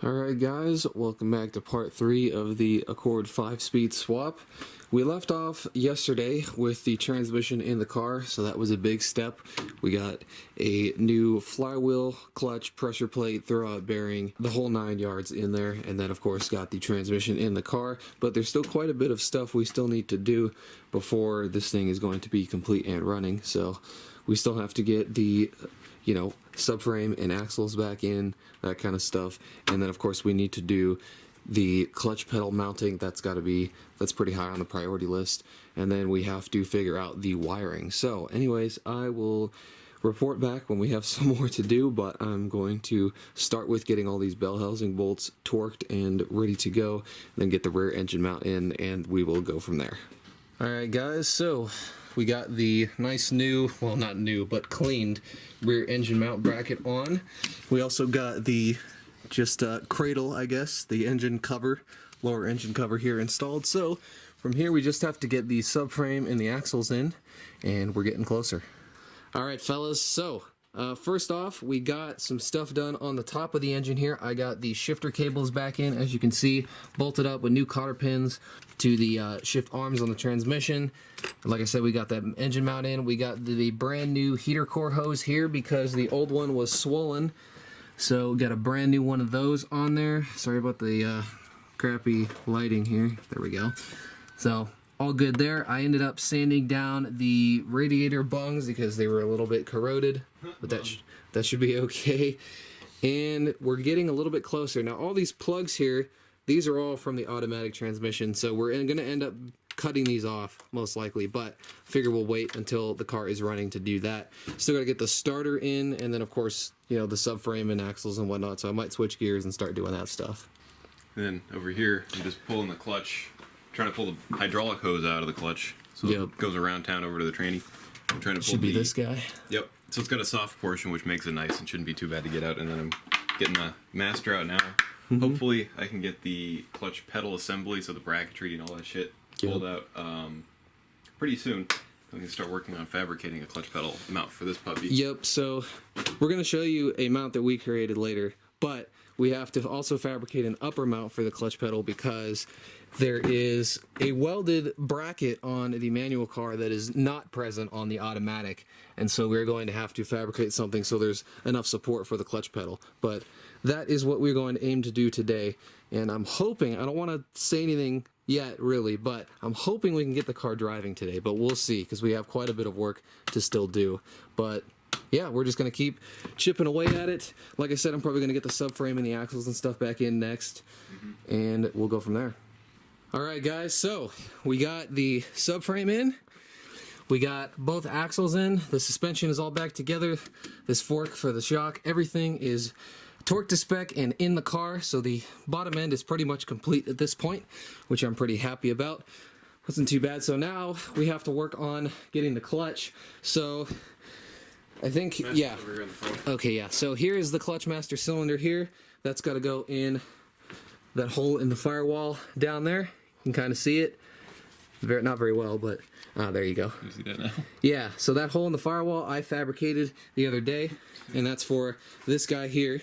Alright guys, welcome back to part 3 of the Accord 5-speed swap. We left off yesterday with the transmission in the car, so that was a big step. We got a new flywheel, clutch, pressure plate, throwout bearing, the whole 9 yards in there, and then of course got the transmission in the car. But there's still quite a bit of stuff we still need to do before this thing is going to be complete and running. So we still have to get the subframe and axles back in, that kind of stuff. And then of course we need to do the clutch pedal mounting. That's pretty high on the priority list. And then we have to figure out the wiring. So anyways, I will report back when we have some more to do, but I'm going to start with getting all these bell housing bolts torqued and ready to go, then get the rear engine mount in, and we will go from there. Alright guys, so we got the nice new, well not new, but cleaned rear engine mount bracket on. We also got the cradle, I guess, the engine cover, lower engine cover here installed. So from here we just have to get the subframe and the axles in, and we're getting closer. Alright fellas, so first off, we got some stuff done on the top of the engine here. I got the shifter cables back in, as you can see, bolted up with new cotter pins to the shift arms on the transmission. Like I said, we got that engine mount in. We got the brand new heater core hose here because the old one was swollen. So we got a brand new one of those on there. Sorry about the crappy lighting here. There we go. So all good there. I ended up sanding down the radiator bungs because they were a little bit corroded, but that should be okay. And we're getting a little bit closer. Now all these plugs here, these are all from the automatic transmission, so we're going to end up cutting these off most likely, but figure we'll wait until the car is running to do that. Still got to get the starter in, and then of course, the subframe and axles and whatnot, so I might switch gears and start doing that stuff. And then over here, I'm just pulling the clutch, trying to pull the hydraulic hose out of the clutch, so it goes around town over to the tranny. I'm trying to pull Should be this guy. Yep, so it's got a soft portion, which makes it nice and shouldn't be too bad to get out, and then I'm getting the master out now. Hopefully I can get the clutch pedal assembly, so the bracketry and all that shit pulled out pretty soon. I'm going to start working on fabricating a clutch pedal mount for this puppy. Yep, so we're going to show you a mount that we created later, but we have to also fabricate an upper mount for the clutch pedal because there is a welded bracket on the manual car that is not present on the automatic, and so we're going to have to fabricate something so there's enough support for the clutch pedal. But that is what we're going to aim to do today, and I'm hoping, I don't want to say anything yet really, but I'm hoping we can get the car driving today, but we'll see because we have quite a bit of work to still do. But yeah, we're just going to keep chipping away at it. Like I said, I'm probably going to get the subframe and the axles and stuff back in next, and we'll go from there. Alright guys, so we got the subframe in, we got both axles in, the suspension is all back together, this fork for the shock, everything is torqued to spec and in the car, so the bottom end is pretty much complete at this point, which I'm pretty happy about. Wasn't too bad. So now we have to work on getting the clutch. So I think, okay, yeah, so here is the clutch master cylinder here. That's got to go in that hole in the firewall down there. You can kind of see it. Not very well, but there you go. You see that now? Yeah, so that hole in the firewall I fabricated the other day, and that's for this guy here.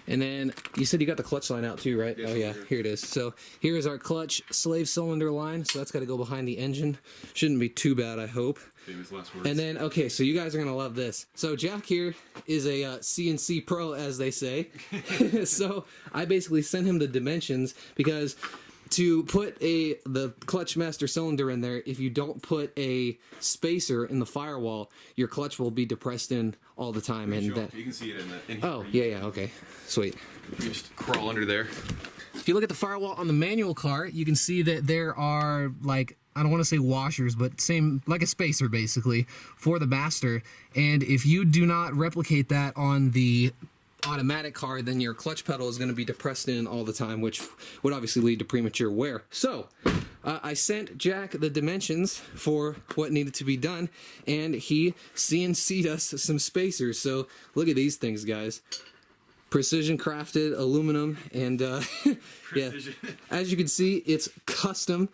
And then you said you got the clutch line out too, right? Yes, oh yeah, here it is. So here is our clutch slave cylinder line. So that's got to go behind the engine. Shouldn't be too bad, I hope. Famous last words. And then, okay, so you guys are gonna love this. So Jack here is a CNC pro, as they say. So I basically sent him the dimensions because to put the clutch master cylinder in there, if you don't put a spacer in the firewall, your clutch will be depressed in all the time. And that, you can see it in here. Oh, yeah, okay. Sweet. You just crawl under there. If you look at the firewall on the manual car, you can see that there are, like, I don't want to say washers, but same, like a spacer basically, for the master. And if you do not replicate that on the automatic car, then your clutch pedal is going to be depressed in all the time, which would obviously lead to premature wear. So I sent Jack the dimensions for what needed to be done, and he CNC'd us some spacers. So look at these things, guys. Precision crafted aluminum, and yeah, as you can see, it's custom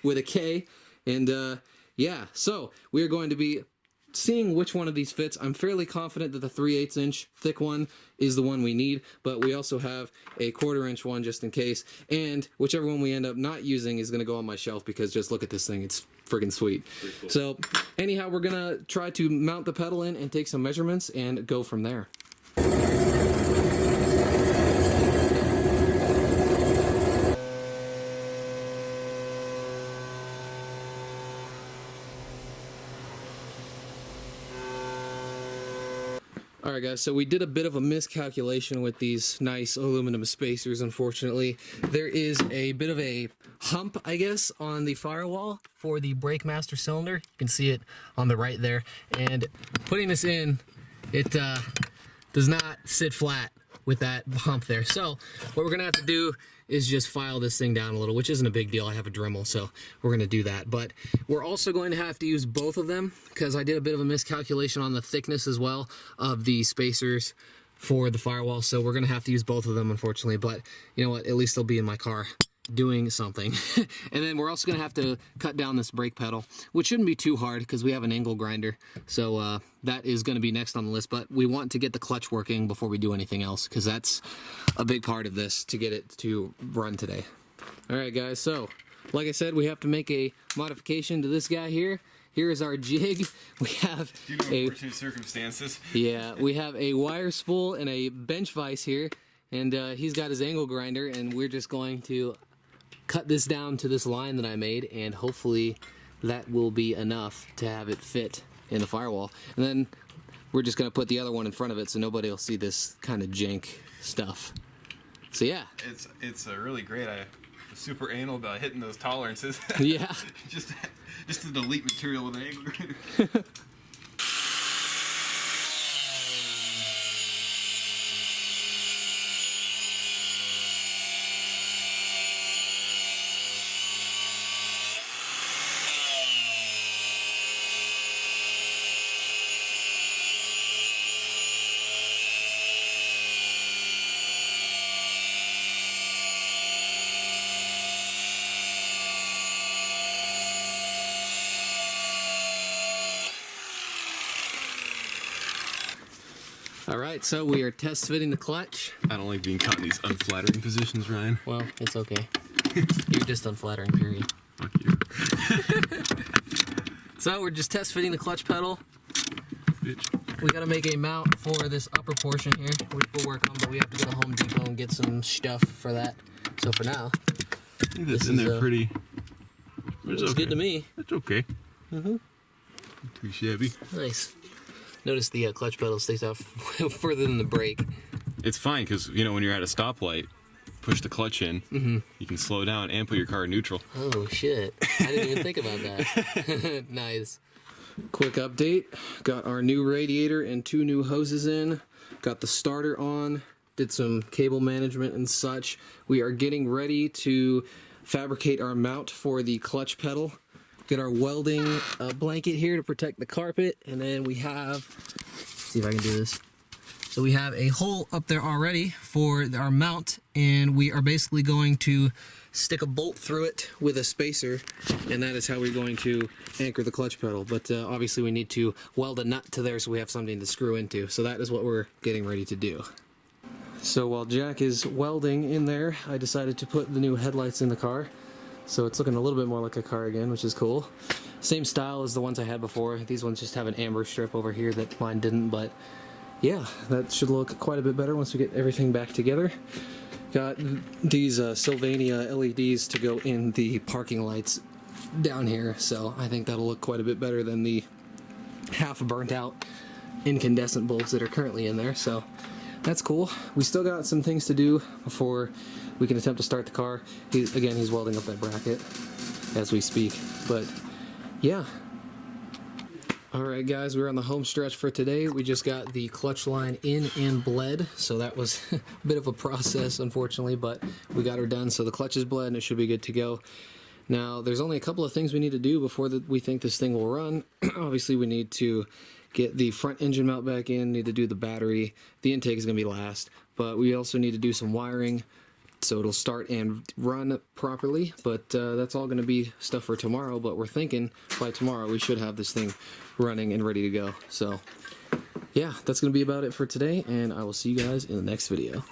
with a K. And yeah, so we're going to be seeing which one of these fits. I'm fairly confident that the 3/8 inch thick one is the one we need, but we also have a 1/4 inch one just in case, and whichever one we end up not using is going to go on my shelf because just look at this thing, it's friggin' sweet. Cool. So anyhow, we're going to try to mount the pedal in and take some measurements and go from there. Alright guys, so we did a bit of a miscalculation with these nice aluminum spacers, unfortunately. There is a bit of a hump, I guess, on the firewall for the brake master cylinder. You can see it on the right there. And putting this in, it does not sit flat with that hump there. So what we're going to have to do is just file this thing down a little, which isn't a big deal. I have a Dremel, so we're going to do that. But we're also going to have to use both of them because I did a bit of a miscalculation on the thickness as well of the spacers for the firewall. So we're going to have to use both of them, unfortunately. But you know what? At least they'll be in my car doing something. And then we're also going to have to cut down this brake pedal, which shouldn't be too hard because we have an angle grinder. So that is going to be next on the list, but we want to get the clutch working before we do anything else because that's a big part of this to get it to run today. All right guys, so like I said, we have to make a modification to this guy here. Here is our jig. We have unfortunate circumstances. Yeah, we have a wire spool and a bench vise here, and he's got his angle grinder, and we're just going to cut this down to this line that I made, and hopefully that will be enough to have it fit in the firewall. And then we're just going to put the other one in front of it so nobody will see this kind of jank stuff. So yeah. It's really great. I'm super anal about hitting those tolerances. Yeah. just to delete material with an angle grinder. Alright, so we are test fitting the clutch. I don't like being caught in these unflattering positions, Ryan. Well, it's okay. You're just unflattering, period. Fuck you. So we're just test fitting the clutch pedal. Bitch. We gotta make a mount for this upper portion here, which we'll work on, but we have to go to Home Depot and get some stuff for that. So for now, I think that's in there pretty. It's okay. Good to me. That's okay. Mm-hmm. Too shabby. Nice. Notice the clutch pedal stays out further than the brake. It's fine because, you know, when you're at a stoplight, push the clutch in, you can slow down and put your car in neutral. Oh, shit. I didn't even think about that. Nice. Quick update. Got our new radiator and 2 new hoses in. Got the starter on. Did some cable management and such. We are getting ready to fabricate our mount for the clutch pedal. Get our welding blanket here to protect the carpet, and then we have, let's see if I can do this. So we have a hole up there already for our mount, and we are basically going to stick a bolt through it with a spacer, and that is how we're going to anchor the clutch pedal. But obviously we need to weld a nut to there so we have something to screw into. So that is what we're getting ready to do. So while Jack is welding in there, I decided to put the new headlights in the car. So it's looking a little bit more like a car again, which is cool. Same style as the ones I had before. These ones just have an amber strip over here that mine didn't, but yeah, that should look quite a bit better once we get everything back together. Got these Sylvania LEDs to go in the parking lights down here, so I think that'll look quite a bit better than the half burnt out incandescent bulbs that are currently in there, so that's cool. We still got some things to do before we can attempt to start the car. He's welding up that bracket as we speak, but yeah. Alright guys, we're on the home stretch for today. We just got the clutch line in and bled, so that was a bit of a process unfortunately, but we got her done. So the clutch is bled and it should be good to go. Now there's only a couple of things we need to do before we think this thing will run. Obviously we need to get the front engine mount back in, need to do the battery. The intake is going to be last, but we also need to do some wiring so it'll start and run properly. But that's all going to be stuff for tomorrow, but we're thinking by tomorrow we should have this thing running and ready to go. So yeah, that's going to be about it for today, and I will see you guys in the next video.